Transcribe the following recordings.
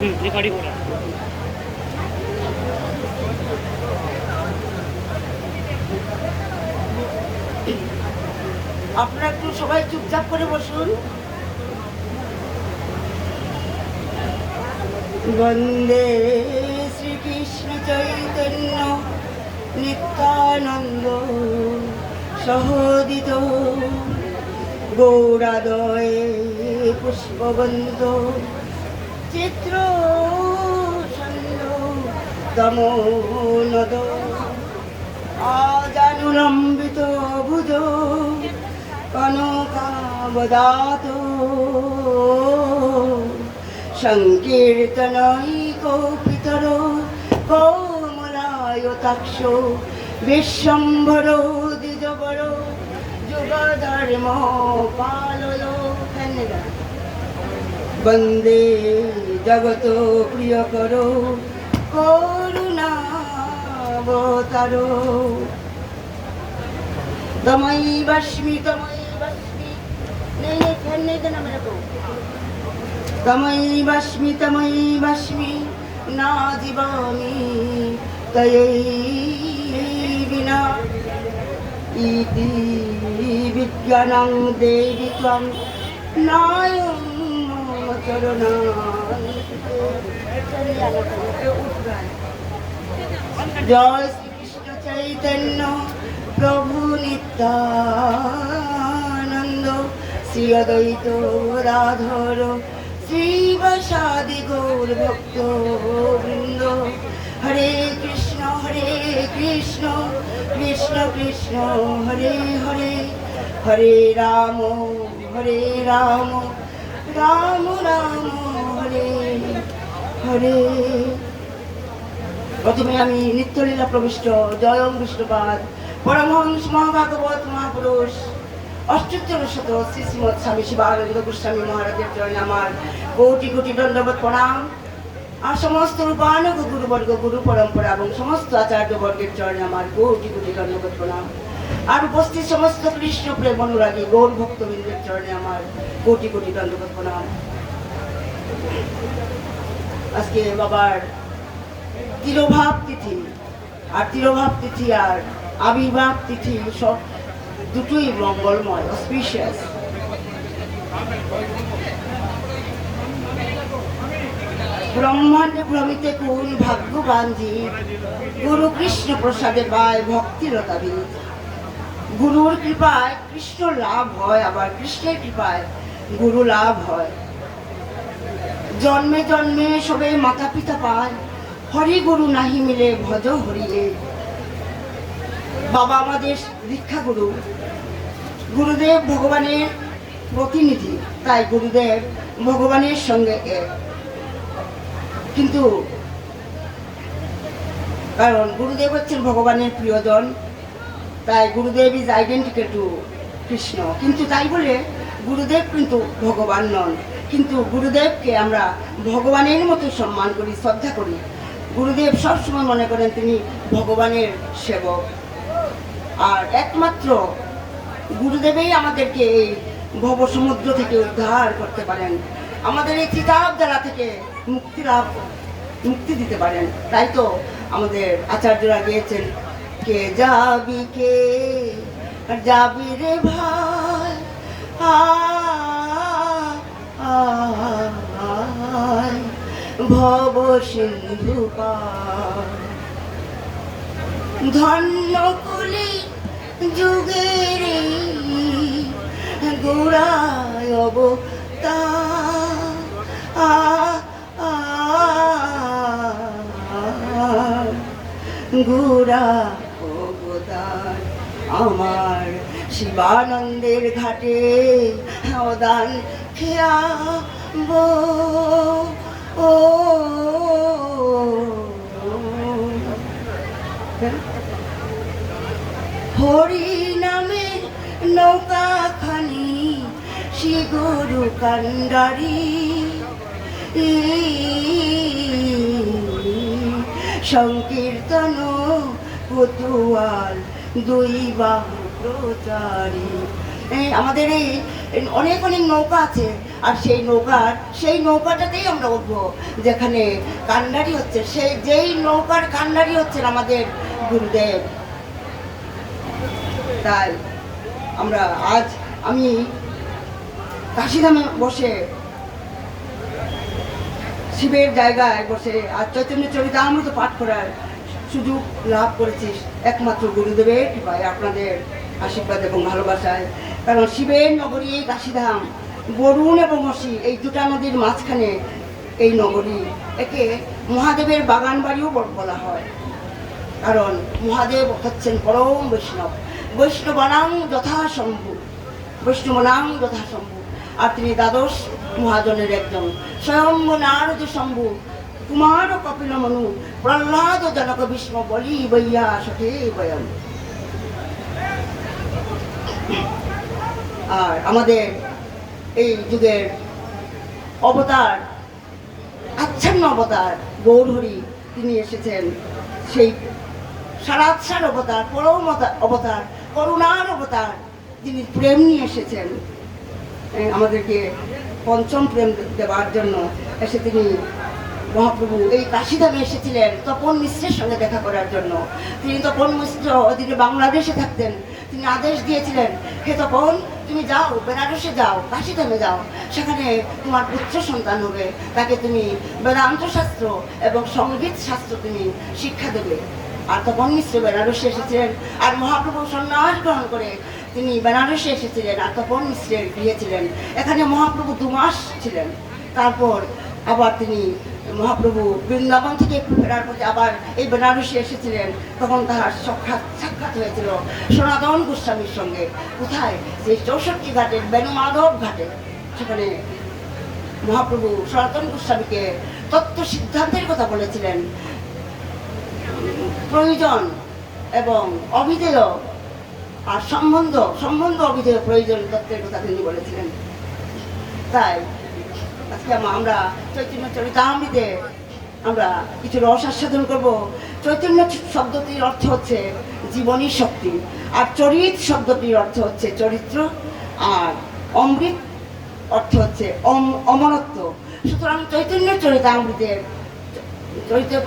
Recording করা। আপনারা একটু সবাই চুপচাপ করে বসুন। বন্দে শ্রীকৃষ্ণ চৈতন্য নিত্যানন্দ সহোদিত গৌরাদয়ে পুষ্পবন্ত চিত্র ছন্দ তমোনদ আজানুলম্বিত ভুজ কনকাবদাত সংকীর্তনৈকপিতর কমলায়তাক্ষ বিশ্বম্ভর দ্বিজবর যুগধর্ম পালয়। বন্দে জগত প্রিয়কর করুণাবতার তমৈবাস্মি তমৈবাস্মি তমৈবাস্মি তমৈবাস্মি না জীবামি তয়ৈবিনা ইতি বিজ্ঞানং দেবি ত্বং নায়ং মম চরণায়। জয় শ্রীকৃষ্ণ চৈতন্য প্রভু নিত্যানন্দ শ্রী অদ্বৈত রাধর শ্রীবাসাদি গৌর ভক্ত বৃন্দ। হরে কৃষ্ণ কৃষ্ণ কৃষ্ণ হরে হরে, হরে রাম রাম রাম হরে হরে। প্রথমে আমি নিত্যলীলা প্রবিষ্ট জয়ং বিষ্ণুপাদ পরমহংস মহাভাগবত মহাপুরুষ অষ্টোত্তর শত শ্রী শ্রীমৎ স্বামী শিবানন্দ গোস্বামী মহারাজের চরণে আমার কোটি কোটি দণ্ডবত প্রণাম। আর সমস্ত রূপানুগ গুরুবর্গ গুরু পরম্পরা এবং সমস্ত আচার্যবর্গের চরণে আমার কোটি কোটি দণ্ডবত প্রণাম। আর উপস্থিত সমস্ত কৃষ্ণ প্রেম অনুরাগী গৌর ভক্তবৃন্দের চরণে আমার কোটি কোটি দণ্ডবত প্রণাম। আজকে বাবার তিরোভাব তিথি, আর তিরোভাব তিথি আর আবির্ভাব তিথি সব দুটোই মঙ্গলময়, অসপিশিয়াস। ব্রহ্মাণ্ডে ভ্রমিতে কোন ভাগ্যবান জীব, গুরু কৃষ্ণ প্রসাদে পায় ভক্তিলতা বীজ। গুরুর কৃপায় কৃষ্ণ লাভ হয়, আবার কৃষ্ণের কৃপায় গুরু লাভ হয়। জন্মে জন্মে সবে মাতা পিতা পায়, হরি গুরু নাহি মিলে ভজ হরিলে। বাবা আমাদের দীক্ষা গুরু, গুরুদেব ভগবানের প্রতিনিধি, তাই গুরুদেব ভগবানের সঙ্গে এক। কিন্তু কারণ গুরুদেব হচ্ছেন ভগবানের প্রিয়জন, তাই গুরুদেব ইজ আইডেন্টিক্যাল টু কৃষ্ণ। কিন্তু তাই বলে গুরুদেব কিন্তু ভগবান নন। কিন্তু গুরুদেবকে আমরা ভগবানের মতো সম্মান করি, শ্রদ্ধা করি। গুরুদেব সবসময় মনে করেন তিনি ভগবানের সেবক, আর একমাত্র গুরুদেবেই আমাদেরকে এই ভব সমুদ্র থেকে উদ্ধার করতে পারেন, আমাদের এই চিতাব জ্বালা থেকে মুক্তি দিতে পারেন। তাই তো আমাদের আচার্যরা গিয়েছেন, কে যাবি রে ভাই ভব সিন্ধু পার। ধন্য কুলি যুগের গোড়ায় অবতার, গোড়া অবতার আমার শিবানন্দের ঘাটে অদান খেয়াব। ও হরি নামের নৌকাখানি শ্রী গুরু কান্ডারি, সংকীর্তন কোতোয়াল দুই বাহু প্রচারী। আমাদের এই অনেক অনেক নৌকা আছে, আর সেই নৌকাটাতেই আমরা উঠবো যেখানে কান্ডারি হচ্ছে, যেই নৌকার কান্ডারি হচ্ছেন আমাদের গুরুদেব। তাই আমি কাশিধামে বসে, শিবের জায়গায় বসে আর চৈতন্য চরিতামৃত পাঠ করার সুযোগ লাভ করেছি একমাত্র গুরুদেবের কৃপায়, আপনাদের আশীর্বাদ এবং ভালোবাসায়। কারণ শিবের নগরী এই কাশিধাম, বরুণ এবং অসি এই দুটা নদীর মাঝখানে এই নগরী, একে মহাদেবের বাগান বাড়িও বলা হয়। কারণ মহাদেব হচ্ছেন পরম বৈষ্ণবানাং যথাসম্ভু, আর তিনি দ্বাদশ মহাজনের একজন। স্বয়ং নারদ শম্ভু, কুমার কপিল মনু, প্রহ্লাদ জনক ভীষ্ম বলি বৈয়া সখে বয়ম। আর আমাদের এই যুগের অবতার, আচ্ছন্ন অবতার গৌরহরি, তিনি এসেছেন সেই সারাৎসার অবতার, পরম অবতার, করুণার অবতার। তিনি প্রেম নিয়ে এসেছেন আমাদেরকে পঞ্চম প্রেম দেওয়ার জন্য। এসে তিনি মহাপ্রভু এই কাশিধামে এসেছিলেন তপন মিশ্রের সঙ্গে দেখা করার জন্য। তিনি তপন মিশ্র ওদিকে বাংলাদেশে থাকতেন। তিনি আদেশ দিয়েছিলেন, হে তপন, তুমি যাও, বেনারসে যাও, কাশিধামে যাও, সেখানে তোমার পুত্র সন্তান হবে, তাকে তুমি বেদান্ত শাস্ত্র এবং সঙ্গীত শাস্ত্র তুমি শিক্ষা দেবে। আর তপন মিশ্র বেনারসে এসেছিলেন, আর মহাপ্রভু সন্ন্যাস গ্রহণ করে তিনি বেনারসে এসেছিলেন, আর তপন মিশ্রের গৃহে ছিলেন। এখানে মহাপ্রভু 2 মাস ছিলেন। তারপর আবার তিনি মহাপ্রভু বৃন্দাবন থেকে ফেরার পথে আবার এই বেনারসে এসেছিলেন। তখন তাহার সাক্ষাৎ হয়েছিল সনাতন গোস্বামীর সঙ্গে। কোথায়? যে 64 ঘাটের বেণুমাধব ঘাটে। সেখানে মহাপ্রভু সনাতন গোস্বামীকে তত্ত্ব সিদ্ধান্তের কথা বলেছিলেন, প্রয়োজন এবং অবিধেয় আর সম্বন্ধ অবিধেয় প্রয়োজন তত্ত্বের কথা তিনি বলেছিলেন। তাই আজকে আমরা চৈতন্য চরিতামৃতে আমরা কিছু রস আস্বাদন করব। চৈতন্য শব্দটির অর্থ হচ্ছে জীবনী শক্তি, আর চরিত শব্দটির অর্থ হচ্ছে চরিত্র, আর অমৃত অর্থ হচ্ছে অমরত্ব। সুতরাং চৈতন্য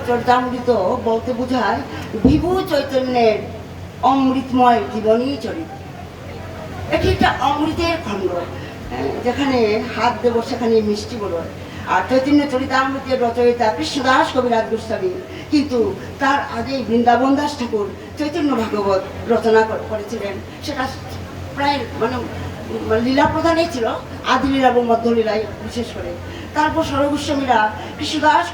চরিতামৃত বলতে বোঝায় বিভু চৈতন্যের অমৃতময় জীবনী চরিত্র। এটি একটা অমৃতের খণ্ড, যেখানে হাত দেব সেখানে মিষ্টি বলবে। আর চৈতন্য চরিতামৃতের রচয়িতা কৃষ্ণদাস কবিরাজ গোস্বামী, কিন্তু তার আগেই বৃন্দাবন দাস ঠাকুর চৈতন্য ভাগবত রচনা করেছিলেন। সেটা প্রায় লীলা প্রধানই ছিল, আদি লীলা এবং মধ্যলীলায় বিশেষ করে। তারপর সরগোস্বামীরা কৃষ্ণদাস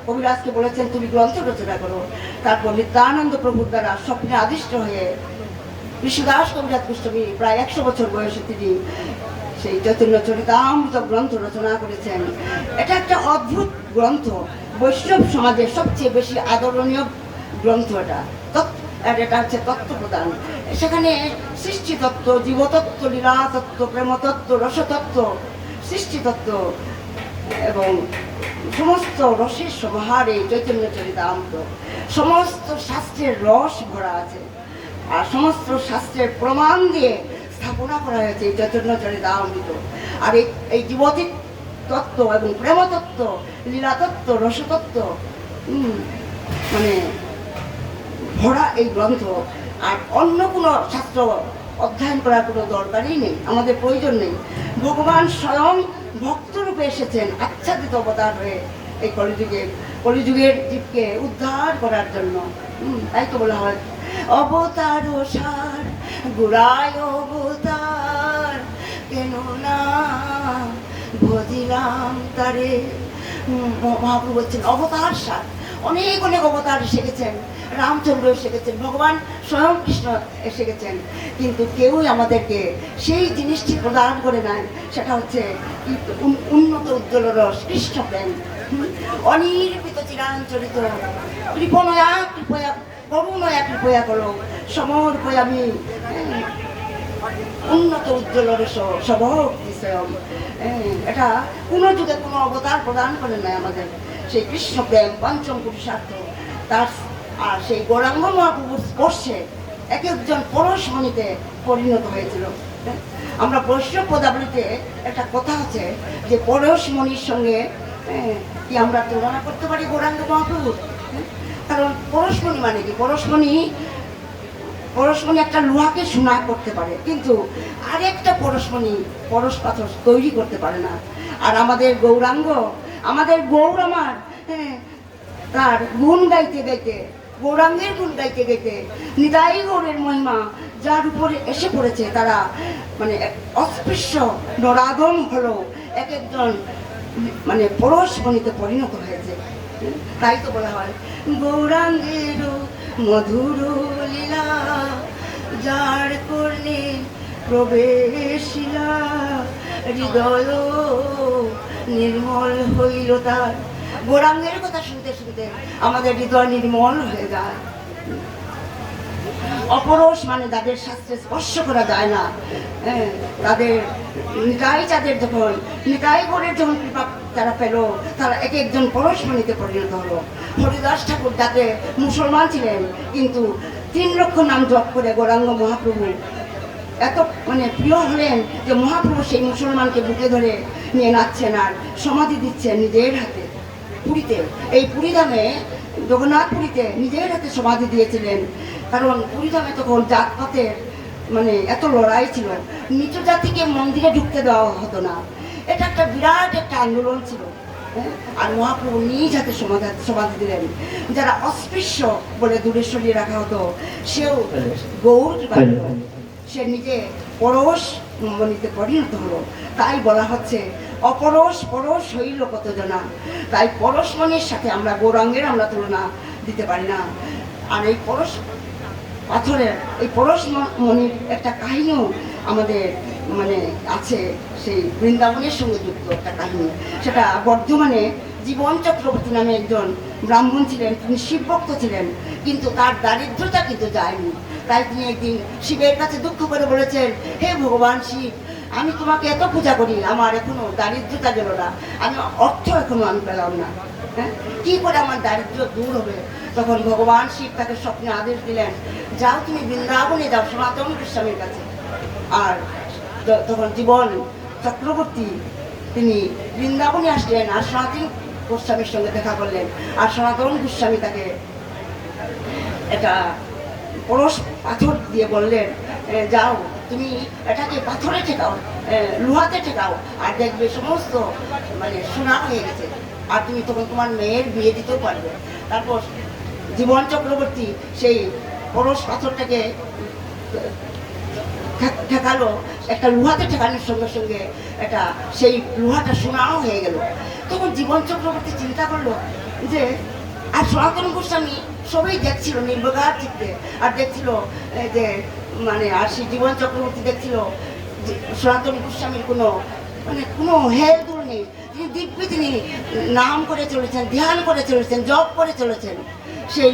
কবিরাজকে বলেছেন, তুমি গ্রন্থ রচনা করো। তারপর নিত্যানন্দ প্রভুর দ্বারা স্বপ্নে আদিষ্ট হয়ে কৃষ্ণদাস কবিরাজ গোস্বামী প্রায় 100 বছর বয়সে তিনি সেই চৈতন্য চরিতামৃত গ্রন্থ রচনা করেছেন। এটা একটা অদ্ভুত গ্রন্থ, বৈষ্ণব সমাজের সবচেয়ে বেশি আদরণীয় গ্রন্থ। এটা হচ্ছে তত্ত্বপ্রদান। সেখানে সৃষ্টিতত্ত্ব, জীবতত্ত্ব, লীলাতত্ত্ব, প্রেমতত্ত্ব, রসতত্ত্ব, সৃষ্টিতত্ত্ব এবং সমস্ত রসের সমাহার এই চৈতন্য চরিতামৃত। সমস্ত শাস্ত্রের রস ভরা আছে, আর সমস্ত শাস্ত্রের প্রমাণ দিয়ে স্থাপনা করা হয়েছে এই চৈতন্য চরিতামৃত। আর এই জীবতিক তত্ত্ব এবং প্রেমতত্ত্ব, লীলাতত্ত্ব, রসতত্ত্ব ভরা এই গ্রন্থ। আর অন্য কোনো শাস্ত্র অধ্যয়ন করার কোনো দরকারই নেই, আমাদের প্রয়োজন নেই। ভগবান স্বয়ং ভক্তরূপে এসেছেন, আচ্ছাদিত অবতার হয়ে এই কলিযুগের জীবকে উদ্ধার করার জন্য। তাই তো বলা হয়, অবতার সার গুড়ায় অবতার, কেন না ভজিলাম তারে। মহাপ্রভু বলছেন অবতার সার, অনেক অবতার এসে গেছেন, রামচন্দ্র এসে গেছেন, ভগবান স্বয়ং কৃষ্ণ এসে গেছেন, কিন্তু কেউই আমাদেরকে সেই জিনিসটি প্রদান করে নেয়। সেটা হচ্ছে উন্নত উজ্জ্বল রস, কৃষ্ণ প্রেম, অনির্বিত চিরাঞ্চরিত কৃপণয়া কৃপয়া করুণয়া কৃপয়া করো সমর্পয়ামি উন্নত উজ্জ্বল রস সভক্তি স্বয়ং। এটা কোনো যুগে কোনো অবতার প্রদান করে নেয় আমাদের সেই কৃষ্ণ প্রেম, পঞ্চম পুরুষার্থ। তার আর সেই গৌরাঙ্গ মহাপ্রভুর স্পর্শে এক একজন পরশমণিতে পরিণত হয়েছিল। আমরা বৈষ্ণব পদাবলিতে একটা কথা আছে যে পরশমণির সঙ্গে কি আমরা তুলনা করতে পারি গৌরাঙ্গ মহাপ্রভুর? কারণ পরশমণি মানে কি, পরশমণি একটা লোহাকে সোনা করতে পারে, কিন্তু আরেকটা পরশমণি পরশ পাথর তৈরি করতে পারে না। আর আমাদের গৌরাঙ্গ, আমাদের গৌর আমার, তার গুণ গাইতে গাইতে, গৌরাঙ্গের গুণ গাইতে গাইতে নিতাই গৌরের মহিমা যার উপরে এসে পড়েছে, তারা মানে অস্পৃশ্য নরাধম হলো এক একজন মানে পরশমণিতে পরিণত হয়েছে। তাই তো বলা হয় গৌরাঙ্গের মধুর লীলা যার করলে প্রবেশিলা হৃদয় নির্মল হইল তার। গৌরাঙ্গের কথা শুনতে শুনতে আমাদের হৃদয় নির্মল হয়ে যায়। অপরশ মানে যাদের শাস্ত্রে স্পর্শ করা যায় না, তাদের নিতাই চাঁদের যখন নিতাই গৌরের যখন কৃপা তারা পেল, তারা এক একজন পরশমণিতে পরিণত হলো। হরিদাস ঠাকুর যাতে মুসলমান ছিলেন, কিন্তু 3 লক্ষ নাম জপ করে গৌরাঙ্গ মহাপ্রভু এত মানে প্রিয় হলেন যে মহাপ্রভু সেই মুসলমানকে বুকে ধরে নিয়ে নাচছেন আর সমাধি দিচ্ছেন নিজের হাতে পুরীতে। এই পুরীধামে, জগন্নাথ পুরীতে নিজের হাতে সমাধি দিয়েছিলেন। কারণ পুরীধামে তখন জাতপাতের মানে এত লড়াই ছিল, নিচু জাতিকে মন্দিরে ঢুকতে দেওয়া হতো না। এটা একটা বিরাট একটা আন্দোলন ছিল। আর মহাপ্রভু নিজ হাতে সমাধি দিলেন। যারা অস্পৃশ্য বলে দূরে সরিয়ে রাখা হতো, সেও গৌর কৃপা পেল, সে নিজে পরশমণিতে পরিণত হলো। তাই বলা হচ্ছে অপরশ পরশ হইল কত জনা। তাই পরশমণির সাথে আমরা গৌরাঙ্গের আমরা তুলনা দিতে পারি না। আর এই পরশ পাথরের এই পরশমণির একটা কাহিনীও আমাদের মানে আছে, সেই বৃন্দাবনের সঙ্গে যুক্ত একটা কাহিনী। সেটা বর্ধমানে জীবন চক্রবর্তী নামে একজন ব্রাহ্মণ ছিলেন, তিনি শিবভক্ত ছিলেন, কিন্তু তার দারিদ্রতা কিন্তু যায়নি। তাই তিনি একদিন শিবের কাছে দুঃখ করে বলেছেন, হে ভগবান শিব, আমি তোমাকে এত পূজা করি, আমার এখনো দারিদ্রতা গেল না, আমি অর্থ এখনো আমি পেলাম না, কি করে আমার দারিদ্র দূর হবে? তখন ভগবান শিব তাকে স্বপ্নে আদেশ দিলেন, যাও তুমি বৃন্দাবনে যাও সনাতন গোস্বামীর কাছে। আর তখন জীবন চক্রবর্তী তিনি বৃন্দাবনে আসলেন আর সনাতন গোস্বামীর সঙ্গে দেখা করলেন। আর সনাতন গোস্বামী তাকে এটা পরশ পাথর দিয়ে বললেন, যাও তুমি এটাকে পাথরে ঠেকাও, লোহাতে ঠেকাও, আর দেখবে সমস্ত মানে সোনা হয়ে গেছে, আর তুমি তখন তোমার মেয়ের বিয়ে দিতেও পারবে। তারপর জীবন চক্রবর্তী সেই পরশ পাথরটাকে ঠেকালো, একটা লোহাতে ঠেকানোর সঙ্গে সঙ্গে এটা সেই লোহাটা সোনাও হয়ে গেল। তখন জীবন চক্রবর্তী চিন্তা করলো যে, আর সনাতন গোস্বামী সবাই দেখছিল নির্বিকার চিত্তে, আর দেখছিল যে মানে আর সেই জীবন চক্রবর্তী দেখছিল যে সনাতন গোস্বামীর কোনো মানে কোনো হেলদুল নেই, তিনি দিব্যি তিনি নাম করে চলেছেন, ধ্যান করে চলেছেন, জপ করে চলেছেন। সেই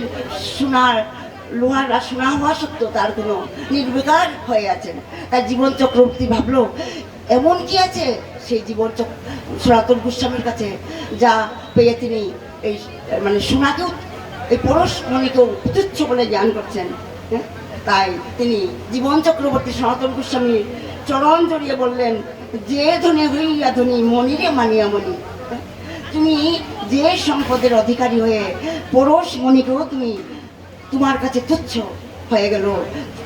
সোনার লোহার সোনা হওয়া সত্ত্বেও তার কোনো নির্বিকার হয়ে আছেন। তাই জীবন চক্রবর্তী ভাবলো এমন কি আছে সেই জীবন সনাতন গোস্বামীর কাছে যা পেয়ে তিনি এই মানে সোনাকেও এই পরশমণিকেও তুচ্ছ বলে জ্ঞান করছেন। তাই তিনি জীবন চক্রবর্তী সনাতন গোস্বামীর চরণ জড়িয়ে বললেন, যে ধনে হইয়া ধনী মণিরে মানিয়া মণি, তুমি যে সম্পদের অধিকারী হয়ে পরশমণিকেও তুমি তোমার কাছে তুচ্ছ হয়ে গেল,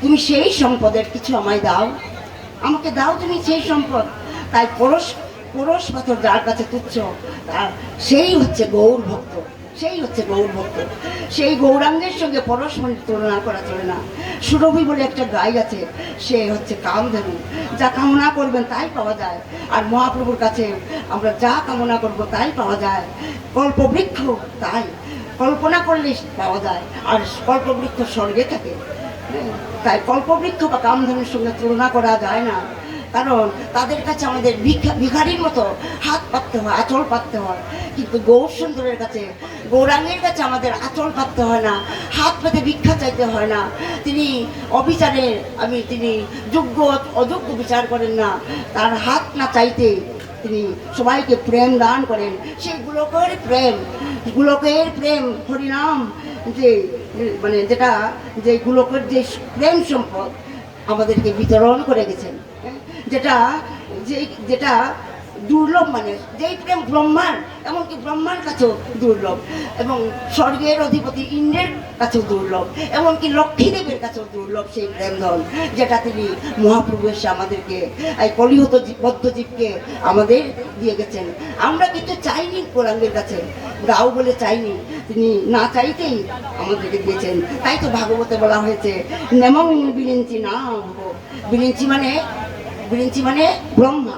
তুমি সেই সম্পদের কিছু আমায় দাও, আমাকে দাও তুমি সেই সম্পদ। তাই পরশ পাথর যার কাছে তুচ্ছ সেই হচ্ছে গৌর ভক্ত, সেই হচ্ছে গৌর ভক্ত। সেই গৌরাঙ্গের সঙ্গে পরশমণির তুলনা করা চলে না। সুরভি বলে একটা গাই আছে, সে হচ্ছে কামধেনু, যা কামনা করবেন তাই পাওয়া যায়। আর মহাপ্রভুর কাছে আমরা যা কামনা করব তাই পাওয়া যায়। কল্পবৃক্ষ তাই কল্পনা করলে পাওয়া যায়, আর কল্পবৃক্ষ স্বর্গে থাকে। তাই কল্পবৃক্ষ বা কামধেনুর সঙ্গে তুলনা করা যায় না, কারণ তাদের কাছে আমাদের ভিখারির মতো হাত পাততে হয়, আঁচল পাততে হয়। কিন্তু গৌর সুন্দরের কাছে, গৌরাঙ্গের কাছে আমাদের আঁচল পাততে হয় না, হাত পেতে ভিক্ষা চাইতে হয় না। তিনি অবিচারে তিনি যোগ্য অযোগ্য বিচার করেন না, তার হাত না চাইতে তিনি সবাইকে প্রেম দান করেন। সেই গোলকের প্রেম হরিনাম যে মানে যেটা যে গোলকের যে প্রেম সম্পদ আমাদেরকে বিতরণ করে গেছেন। যেটা যেটা দুর্লভ, মানে যেই প্রেম ব্রহ্মার, এমনকি ব্রহ্মার কাছেও দুর্লভ, এবং স্বর্গের অধিপতি ইন্দ্রের কাছেও দুর্লভ, এমনকি লক্ষ্মীদেবের কাছেও দুর্লভ সেই প্রেম ধন, যেটা তিনি মহাপ্রভু এসে আমাদেরকে, এই কলিহত বদ্ধজীবকে আমাদের দিয়ে গেছেন। আমরা কিন্তু চাইনি গৌরাঙ্গের কাছে, দাও বলে চাইনি, তিনি না চাইতেই আমাদেরকে দিয়েছেন। তাই তো ভাগবতে বলা হয়েছে নেমং বিরিঞ্চি না ভব, বিরিঞ্চি মানে ব্রহ্মা,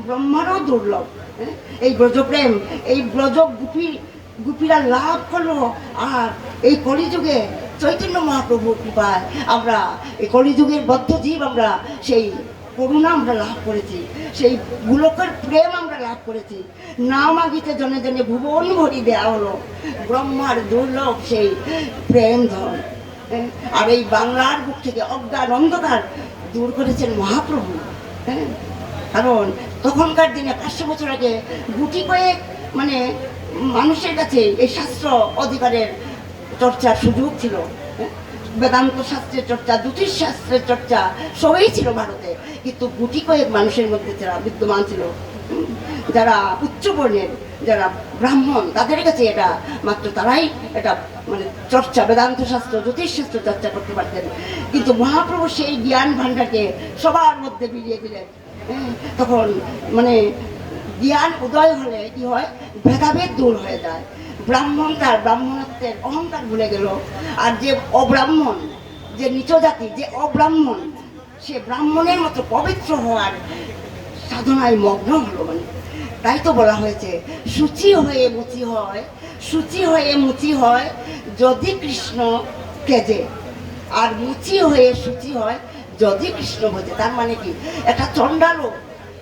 ব্রহ্মারও দুর্লভ। এই ব্রজপ্রেম, এই ব্রজ গুপীরা লাভ করলো। আর এই কলিযুগে চৈতন্য মহাপ্রভুর কৃপায় আমরা এই কলিযুগের বদ্ধজীব, আমরা সেই করুণা আমরা লাভ করেছি, সেই গোলকের প্রেম আমরা লাভ করেছি। না মাগিতে জনে জনে ভুবন ভরি দেয়া হলো ব্রহ্মার দুর্লভ সেই প্রেম ধন। আর এই বাংলার বুক থেকে অজ্ঞান অন্ধকার দূর করেছেন মহাপ্রভু। কারণ তখনকার দিনে 500 বছর আগে গুটি কয়েক মানে মানুষের কাছে এই শাস্ত্র অধিকারের চর্চার সুযোগ ছিল। বেদান্ত শাস্ত্রের চর্চা, জ্যোতিষ শাস্ত্রের চর্চা সবই ছিল ভারতে, কিন্তু গুটি কয়েক মানুষের মধ্যে যারা বিদ্যমান ছিল, যারা উচ্চ বর্ণের, যারা ব্রাহ্মণ, তাদের কাছে এটা মাত্র তারাই এটা মানে চর্চা, বেদান্ত শাস্ত্র, জ্যোতিষ শাস্ত্র চর্চা করতে পারতেন। কিন্তু মহাপ্রভু সেই জ্ঞান ভাণ্ডারকে সবার মধ্যে বিলিয়ে দিলেন। তখন মানে জ্ঞান উদয় হলে কি হয়, ভেদাভেদ দূর হয়ে যায়। ব্রাহ্মণ তার ব্রাহ্মণত্বের অহংকার ভুলে গেল, আর যে অব্রাহ্মণ, যে নিচ জাতি, যে অব্রাহ্মণ, সে ব্রাহ্মণের মতো পবিত্র হওয়ার সাধনায় মগ্ন হলো। মানে তাই তো বলা হয়েছে শুচি হয়ে মুচি হয়, শুচি হয়ে মুচি হয় যদি কৃষ্ণ কেজে, আর মুচি হয়ে শুচি হয় যদি কৃষ্ণ বোঝে। তার মানে কি, একটা চণ্ডালও,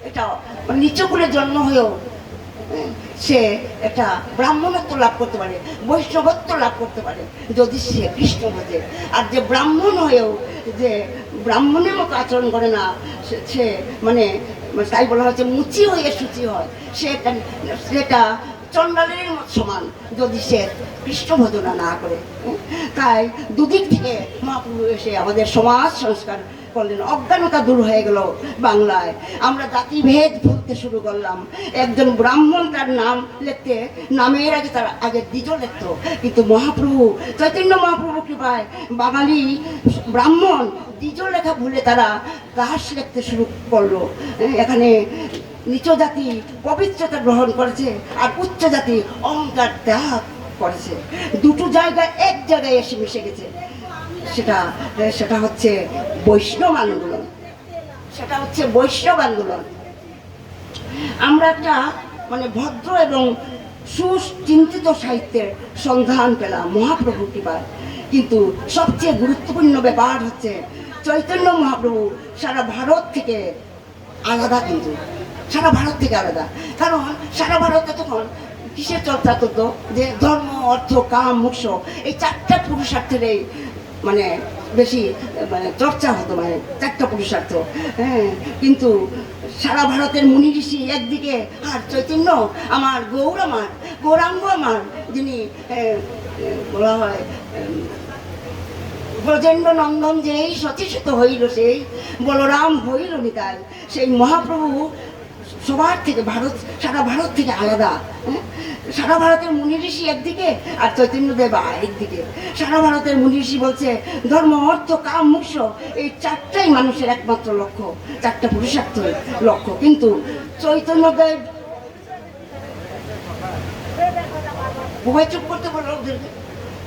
এটা নিচকুলে জন্ম হয়েও সে একটা ব্রাহ্মণত্ব লাভ করতে পারে, বৈষ্ণবত্ব লাভ করতে পারে যদি সে কৃষ্ণ বোঝে। আর যে ব্রাহ্মণ হয়েও যে ব্রাহ্মণের মতো আচরণ করে না, সে মানে তাই বলা হচ্ছে মুচি হয়ে শুচি হয়, সেটা চণ্ডালের সমান যদি সে কৃষ্ণ ভজনা না করে। তাই দুদিক থেকে মহাপ্রভু এসে আমাদের সমাজ সংস্কার করলেন। অজ্ঞানতা দূর হয়ে গেল বাংলায়। আমরা জাতিভেদ ভুলতে শুরু করলাম। একজন ব্রাহ্মণ তার নাম লিখতে, নামের আগে তার আগে দ্বিজ লিখত, কিন্তু মহাপ্রভু চৈতন্য মহাপ্রভু কৃপায় বাঙালি ব্রাহ্মণ দ্বিজ লেখা ভুলে তারা দাস লিখতে শুরু করলো। এখানে নিচ জাতি পবিত্রতা গ্রহণ করেছে, আর উচ্চ জাতি অহংকার ত্যাগ করেছে। দুটো জায়গায় এক জায়গায় এসে মিশে গেছে। সেটা হচ্ছে বৈষ্ণব আন্দোলন, সেটা হচ্ছে বৈষ্ণব আন্দোলন। আমরা একটা মানে ভদ্র এবং সুচিন্তিত সাহিত্যের সন্ধান পেলাম মহাপ্রভু কৃপায়। কিন্তু সবচেয়ে গুরুত্বপূর্ণ ব্যাপার হচ্ছে চৈতন্য মহাপ্রভু সারা ভারত থেকে আলাদা, কিন্তু সারা ভারত থেকে আলাদা। কারণ সারা ভারতে তখন কিসের চর্চা করতো, যে ধর্ম, অর্থ, কাম, মোক্ষ, এই 4টা পুরুষার্থের মানে বেশি মানে চর্চা হতো, মানে 4টা পুরুষার্থ। কিন্তু সারা ভারতের মুনি ঋষি একদিকে, আর চৈতন্য আমার, গৌরাঙ্গ আমার, যিনি বলা হয় ব্রজেন্দ্র নন্দন যেই সচেষ্ট হইল সেই বলরাম হইল নিতাই। সেই মহাপ্রভু সবার থেকে সারা ভারত থেকে আলাদা। সারা ভারতের মুনি ঋষি একদিকে, আর চৈতন্যদেব আরেকদিকে। সারা ভারতের মুনি ঋষি বলছে ধর্ম, অর্থ, কাম, মোক্ষ, এই 4টাই মানুষের একমাত্র লক্ষ্য, 4টা পুরুষার্থ লক্ষ্য। কিন্তু চৈতন্যদেব ভয় চুপ করতে বলল ওদেরকে,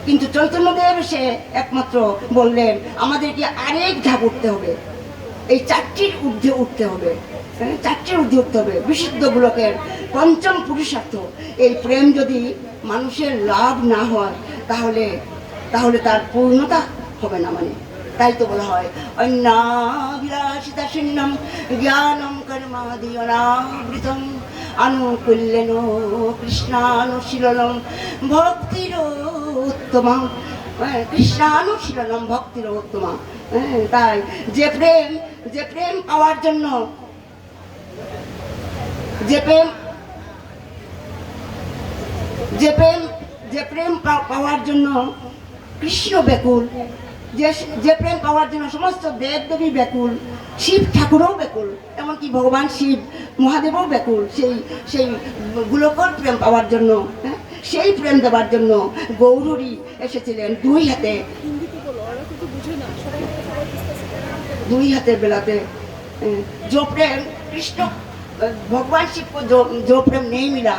কিন্তু চৈতন্যদেব সে একমাত্র বললেন আমাদেরকে আরেক ধাপ উঠতে হবে, এই 4টির ঊর্ধ্বে উঠতে হবে, 4টির ঊর্ধ্বে উঠতে হবে। বিশুদ্ধ গোলকের 5ম পুরুষার্থ এই প্রেম যদি মানুষের লাভ না হয়, তাহলে তার পূর্ণতা হবে না। মানে তাই তো বলা হয় অন্যাভিলাষিতা শূন্যম জ্ঞানম কর্মাদি অনাবৃতম আনুকূল্যেন কৃষ্ণানুশীলনম ভক্তির উত্তমা, কৃষ্ণানুশীলনম ভক্তির উত্তমা। তাই যে প্রেম পাওয়ার জন্য, যে প্রেম পাওয়ার জন্য কৃষ্ণ ব্যাকুল, যে যে প্রেম পাওয়ার জন্য সমস্ত দেব দেবী ব্যাকুল, শিব ঠাকুরও ব্যাকুল, এমনকি ভগবান শিব মহাদেবও ব্যাকুল সেই গোলকর প্রেম পাওয়ার জন্য, হ্যাঁ, সেই প্রেম দেওয়ার জন্য গৌরী এসেছিলেন দুই হাতে বেলাতে। जो प्रेम कृष्ण भगवान शिव को जो प्रेम नहीं मिला,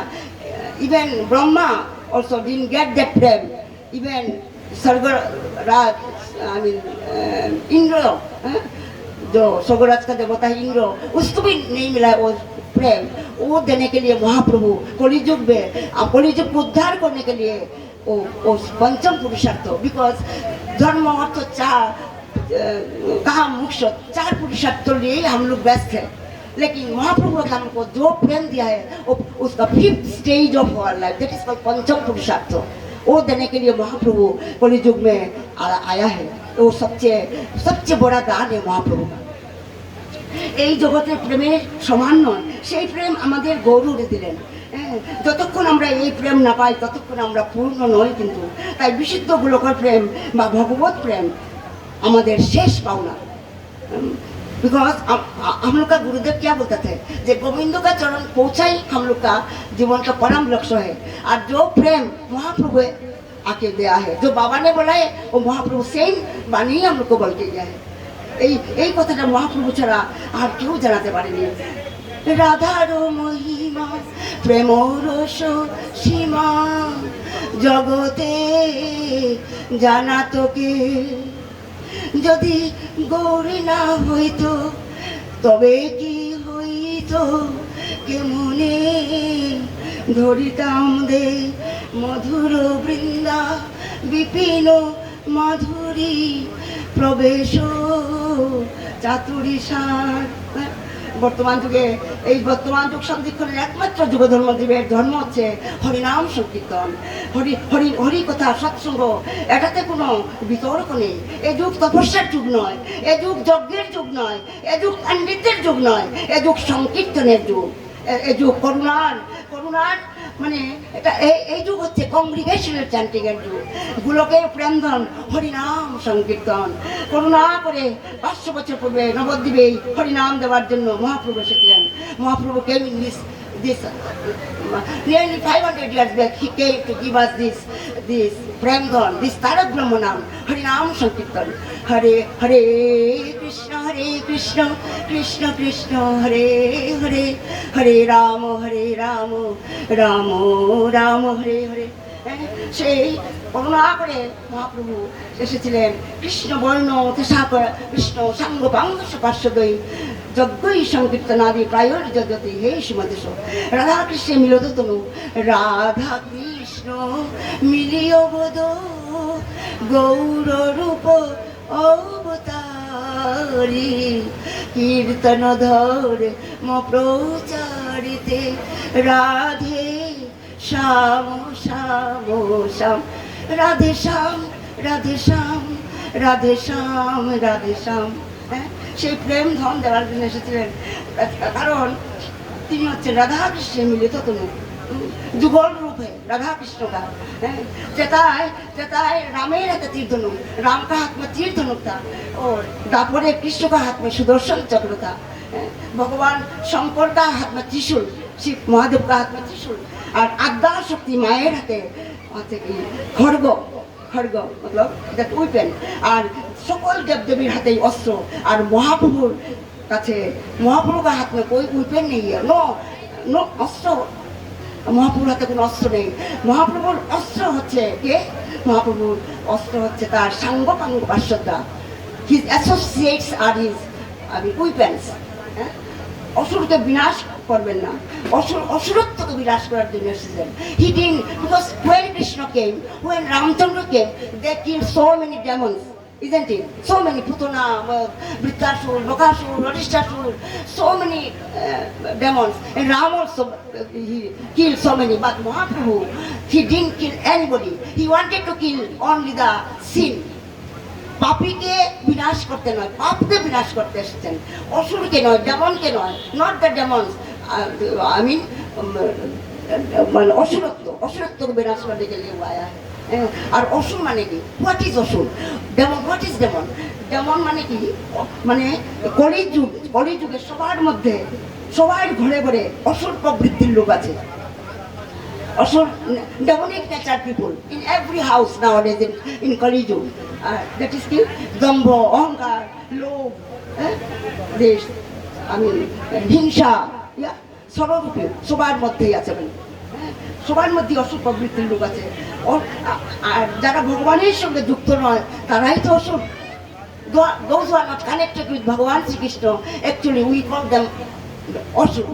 even Brahma also didn't get that prem, even Swargaraj I mean Indra, जो स्वर्गराज का देवता है इंद्र, उसको भी नहीं मिला वो प्रेम। वो देने के लिए महाप्रभु कलियुग में, कलियुग को उद्धार करने के लिए वो पंचम पुरुषार्थ, बिकॉज धर्म अर्थ चार कहा मोक्ष, चार पुरुषार्थ लिए हम लोग व्यस्त हैं, लेकिन महाप्रभु ने हमको जो प्रेम दिया है वो उसका 5th stage of our life, that is called pancham purushartha. वो देने के लिए महाप्रभु कलियुग में आया है। वो सबसे बड़ा दान है महाप्रभु का। এই জগতের প্রেমের সমান নয়, সেই প্রেম আমাদের গৌরবে দিলেন। যতক্ষণ আমরা এই প্রেম না পাই ততক্ষণ আমরা পূর্ণ নই। কিন্তু তাই বিশুদ্ধ গোলকের প্রেম বা ভগবত প্রেম আমাদের শেষ পাওনা। बिकॉज हम लोग का गुरुदेव क्या बोलते थे, जे गोविंद का चरण पहुँचा ही हम लोग का जीवन का परम लक्ष्य है। और जो प्रेम महाप्रभु आके दिया है, जो बाबा ने बोला है, वो महाप्रभु सेम बानी ही हम लोग को बोल के गया है। এই কথাটা মহাপ্রভু ছাড়া আর কেউ জানাতে পারেনি। রাধার মহিমা প্রেম রস সীমা জগতে জানা তোকে, যদি গৌরী না হইতো তবে কি হইতো, কেমনে ধরিতাম দে মধুর বৃন্দা বিপিন মাধুরী প্রবেশ চাতুরী সার। বর্তমান যুগে এই বর্তমান যুগ সন্ধিক্ষণের একমাত্র যুগ ধর্মজীবের ধর্ম হচ্ছে হরিনাম সংকীর্তন, হরি কথা সৎসঙ্গ। এটাতে কোনো বিতর্ক নেই। এ যুগ তপস্যার যুগ নয়, এ যুগ যজ্ঞের যুগ নয়, এ যুগ পণ্ডিতের যুগ নয়, এ যুগ সংকীর্তনের যুগ, এ যুগ করুণার মানে এটা এই যুগ হচ্ছে কংগ্রিগেশনের চ্যান্টিংয়ের যুগ। গোলকে প্রেমধন হরিনাম সংকীর্তন। করুণা করে 500 বছর পূর্বে নবদ্বীপে হরিনাম দেওয়ার জন্য মহাপ্রভু এসেছিলেন। Mahaprabhu came in this nearly 500 years back. He came to give us this premdhan, this tarak brahmanam, harinam sankirtan. Hare Hare Krishna Krishna Krishna Hare Hare, Hare Rama Rama Rama Hare Hare। সেই করুণা করে মহাপ্রভু এসেছিলেন। কৃষ্ণ বর্ণ কৃষ্ণ সাঙ্গ পাঙ্গ পার্শ্বদয়ী যজ্ঞই সংকীর্তনাদি prior জগতে হে সীমাদেশ। রাধা কৃষ্ণ মিলত তনু, রাধা কৃষ্ণ মিলিয় বোধ, গৌর রূপ অবতারী, কীর্তন ধর ম প্রচারিতে, রাধে শ্যাম শ্যাম শ্যাম, রাধে শ্যাম রাধে শ্যাম রাধে শ্যাম রাধে শ্যাম। হ্যাঁ, সেই প্রেম ধন দেওয়ার জন্য এসেছিলেন। কারণ তিনি হচ্ছেন রাধা কৃষ্ণ মিলিত তনু, যুগল रूप है राधा कृष्ण का। चेताय रामेर हाथ तीर धनुक, राम का हाथ में तीर धनुक था, और दापोरे कृष्ण का हाथ में सुदर्शन चक्र था। भगवान शंकर का हाथ में त्रिशूल, शिव महादेव का हाथ में त्रिशूल, और आद्या शक्ति माয়ের হাতে खड़ग मतलब दैट उइपेन। और सकल देवदेवीर हाथेই अस्त्र। और महाप्रभुर কাছে महाप्रभु का हाथ में कोई उइपेन नहीं है, नो अस्त्र। মহাপ্রভুর হাতে কোনো অস্ত্র নেই। মহাপ্রভুর অস্ত্র হচ্ছে কে? মহাপ্রভুর অস্ত্র হচ্ছে তার সাঙ্গ পাঙ্গ পার্শ্বদা। হিজ অ্যাসোসিয়েটস আর হিজ উইপেন্স। অসুরকে বিনাশ করবেন না, অসুরত্বকে বিনাশ করার জন্য এসেছেন। He didn't, because when Krishna came, when Ramchandra came, they killed so many demons, isn't it? So many Putana, Vritrasur, Bakasur, Radhishasur, so many demons. And Ram also he killed so many. But Mahaprabhu, he didn't kill anybody. He wanted to kill only the sin. পাপীকে বিনাশ করতে নয়, পাপকে বিনাশ করতে এসেছেন। অসুরকে নয়, ডেমনকে নয়, not the demons, I mean অসুরত্বকে বিনাশ করতে গেলে আয়া। আর অসুর মানে কি? What is asur? Demon, what is demon? Demon মানে কি? মানে কলিযুগে সবার মধ্যে, সবার ঘরে ঘরে অসুর প্রবৃত্তির লোক আছে। অসুর, demonic nature people in every house nowadays in Kali Yuga. That is কি? দম্ভ, অহংকার, লোভ, দেশ, হিংসা, সর্বরূপে সবার মধ্যেই আছে। সবার মধ্যে অসুর প্রবৃত্তির লোক আছে। আর যারা ভগবানের সঙ্গে যুক্ত নয় তারাই তো অসুর। Those who are not connected with Bhagavan Sri Krishna, actually we call them অসুর।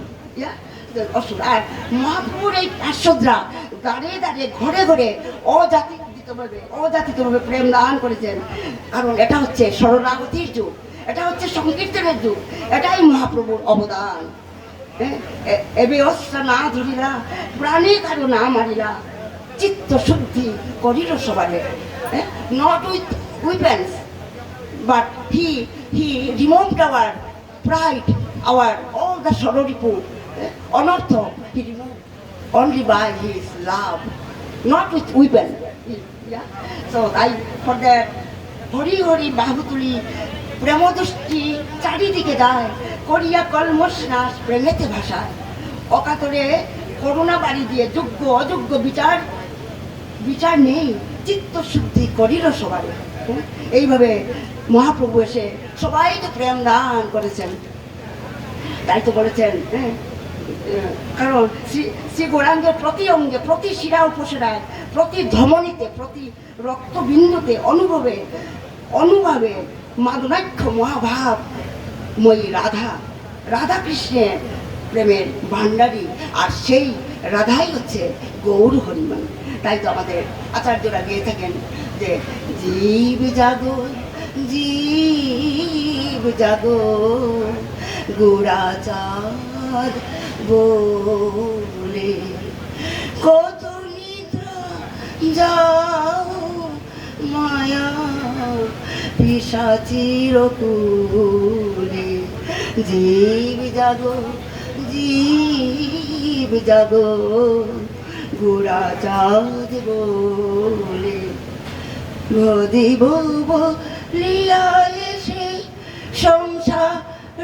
অসুর। আর মহাপ্রভুর এই পার্শ্বদরা দাঁড়িয়ে দাঁড়িয়ে ঘরে ঘরে অজাতিতভাবে প্রেম দান করেছেন। কারণ এটা হচ্ছে শরণাগতির যুগ, এটা হচ্ছে সংকীর্তনের যুগ, এটাই মহাপ্রভুর অবদান। এবে অস্ত্র না ধরিলা, প্রাণে কারো না মারিলা, চিত্ত শুদ্ধি করিল সবারে। Not with weapons, but he removed our pride, all the sororipu, anartha, he removed only by his love, not with weapon. Yeah? So for that, Hari Hari বাহুতুলি প্রেমদৃষ্টি চারিদিকে যায়, করিয়া কলমশ নাশ প্রেমেতে ভাষায়, অকাতরে করুণা বাড়ি দিয়ে যোগ্য অযোগ্য বিচার নেই, চিত্ত শুদ্ধি করিল সবাই। এইভাবে মহাপ্রভু এসে সবাইকে প্রেম দান করেছেন। তাই তো বলেছেন, কারণ শ্রী গৌরাঙ্গের প্রতি অঙ্গে, প্রতি শিরা উপশিরায়, প্রতি ধমনীতে, প্রতি রক্তবিন্দুতে অনুভবে মাদনাখ্য মহাভাবময়ী রাধা কৃষ্ণের প্রেমের ভাণ্ডারী। আর সেই রাধাই হচ্ছে গৌর হরিমন। তাই তো আমাদের আচার্যরা গিয়ে থাকেন যে জীব জাগো জীব জাগো গোরাচাঁদ বলে, কত নিদ্রা যাও মায়া পিশাচির কুলে, জীব জাগো জীব জাগো গোরাচাঁদ বলে, ভদিব লিয়া এসে সংসার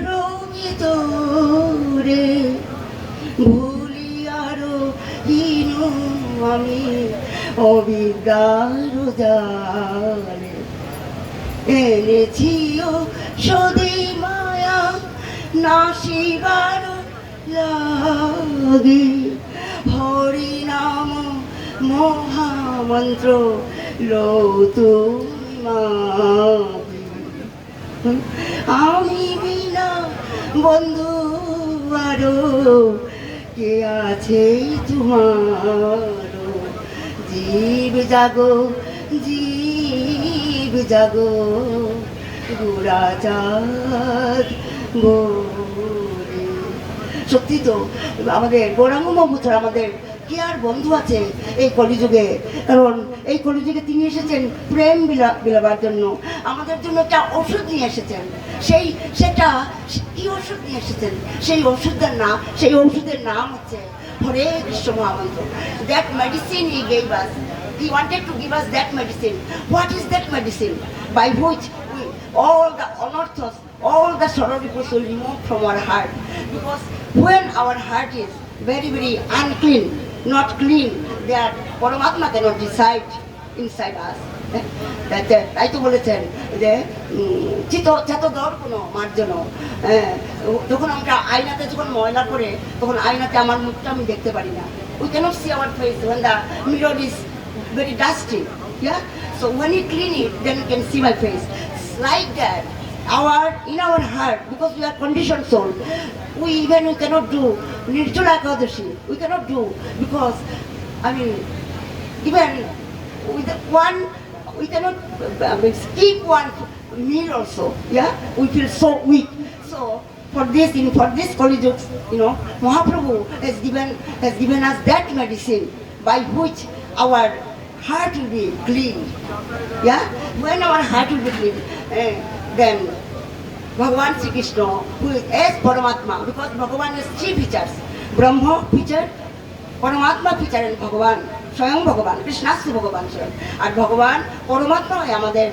রোগিত রে, ভুলিয়ার হীন আমি অবিদ্যার জালে, এনেছিও সদী মায়া নাশিবার লাগে, হরি নাম মহামন্ত্র লো তুমি মাঝি, আমি বিনা বন্ধু আরো কে আছে তোমার, জীব জাগো জীব জাগো গোরাচাঁদ বলে। সত্যি তো আমাদের গৌরাঙ্গ মহাপুত্র আমাদের কি আর বন্ধু আছে এই কলিযুগে। কারণ এই কলিযুগে তিনি এসেছেন প্রেম বিলাবার জন্য, আমাদের জন্য একটা ওষুধ নিয়ে এসেছেন। সেটা কি ওষুধ নিয়ে এসেছেন? সেই ওষুধের নাম হচ্ছে হরে কৃষ্ণ মহামন্ত্র। That medicine he gave us, he wanted to give us that medicine. What is that medicine? By which all the anarthas, all the sorrowful will remove from our heart. Because when our heart is very, very unclean, not clean, that Paramatma cannot reside inside us. তাই তো বলেছেন যে চেতদর কোনো মার্জন, যখন আমরা আয়নাতে যখন ময়লা করে তখন আয়নাতে আমার মুখটা আমি দেখতে পারি না। We cannot see our face when the mirror is very dusty. Yeah? So when you clean it, then you can see my face. Like that, in our heart, because we are conditioned soul, we cannot do Nirjala Ekadashi. We cannot do because even with one, we cannot skip one meal also. Yeah, we feel so weak. So for this Kali Yuga, Mahaprabhu has given us that medicine by which our heart will be clean. Yeah, when our heart will be clean, then Bhagavan Sri Krishna, who is as Paramatma, because Bhagavan has three features: Brahma feature, Paramatma feature, and Bhagavan স্বয়ং ভগবান, কৃষ্ণাস্তি ভগবান স্বয়ং। আর ভগবান পরমাত্মা হয়ে আমাদের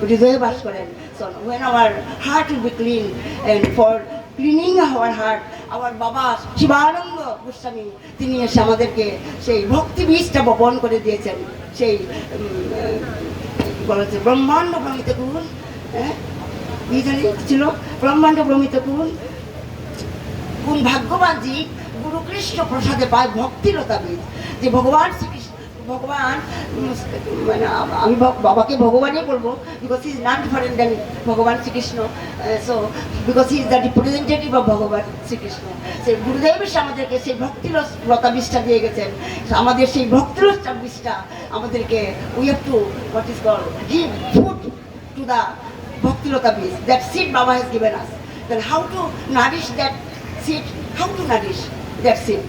হৃদয়ে বাস করেন। So when our heart will be clean, and for cleaning our heart, আমার বাবা শিবানন্দ গোস্বামী তিনি এসে আমাদেরকে সেই ভক্তি বীজটা বপন করে দিয়েছেন। সেই বলেছে ব্রহ্মাণ্ড ভ্রমিত গুণ, হ্যাঁ কি জানি ছিল, ব্রহ্মাণ্ড ভ্রমিত গুণ, কোন ভাগ্যবান জীব গুরু কৃষ্ণ প্রসাদে পায় ভক্তিলতা বীজ। যে ভগবান শ্রীকৃষ্ণ, ভগবান মানে আমি বাবাকে ভগবানই বলবো, because he is not different than Bhagavan Shrikrishna. So because he is the representative of Bhagavan Shrikrishna. সেই গুরুদেব এসে আমাদেরকে সেই ভক্তিলতা বীজটা দিয়ে গেছেন। আমাদের সেই ভক্তিলতা বীজটা আমাদেরকে we have to what is call give food to the bhaktilata bij, that seed Baba has given us. Then how to nourish that seed, how to nourish that seed.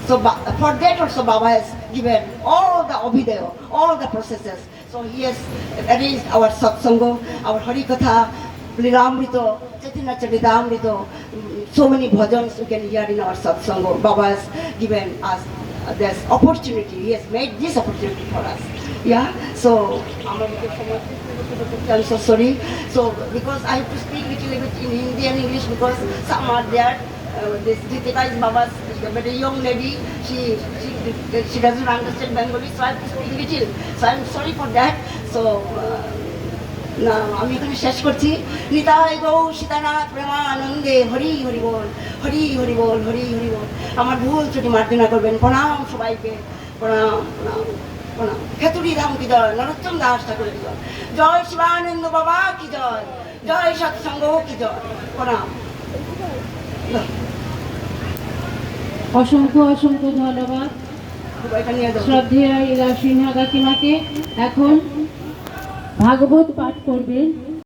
So for that also Baba has given all the Abhidaya, all the processes. So he has arranged our satsanga, our Harikatha, Lilamrita, Chaitanya Charitamrita, so many bhajans we can hear in our satsanga. Baba has given us this opportunity. He has made this opportunity for us. Yeah. So I'm so sorry. So because I have to speak little bit in Hindi and English because some are there. This Jitika is Baba's very young lady. She doesn't understand Bengali, so I have to speak little. So I'm sorry for that. So না আমি এখানে শেষ করছি। নিতাই গৌ সীতানাথ প্রেমানন্দে হরি হরি বল, হরি হরি বল, হরি হরি বল। আমার ভুল ত্রুটি মার্জনা করবেন। প্রণাম সবাইকে, প্রণাম প্রণাম প্রণাম। খেতুরি ধাম কি জয়, নরোত্তম দাস ঠাকুরের জয়, জয় শিবানন্দ বাবা কি জয়, জয় সৎসঙ্গ কি জয়, প্রণাম। অসংখ্য অসংখ্য ধন্যবাদ শ্রদ্ধেয় ইলা সিনহা কাকিমাকে। এখন ভাগবত পাঠ করবেন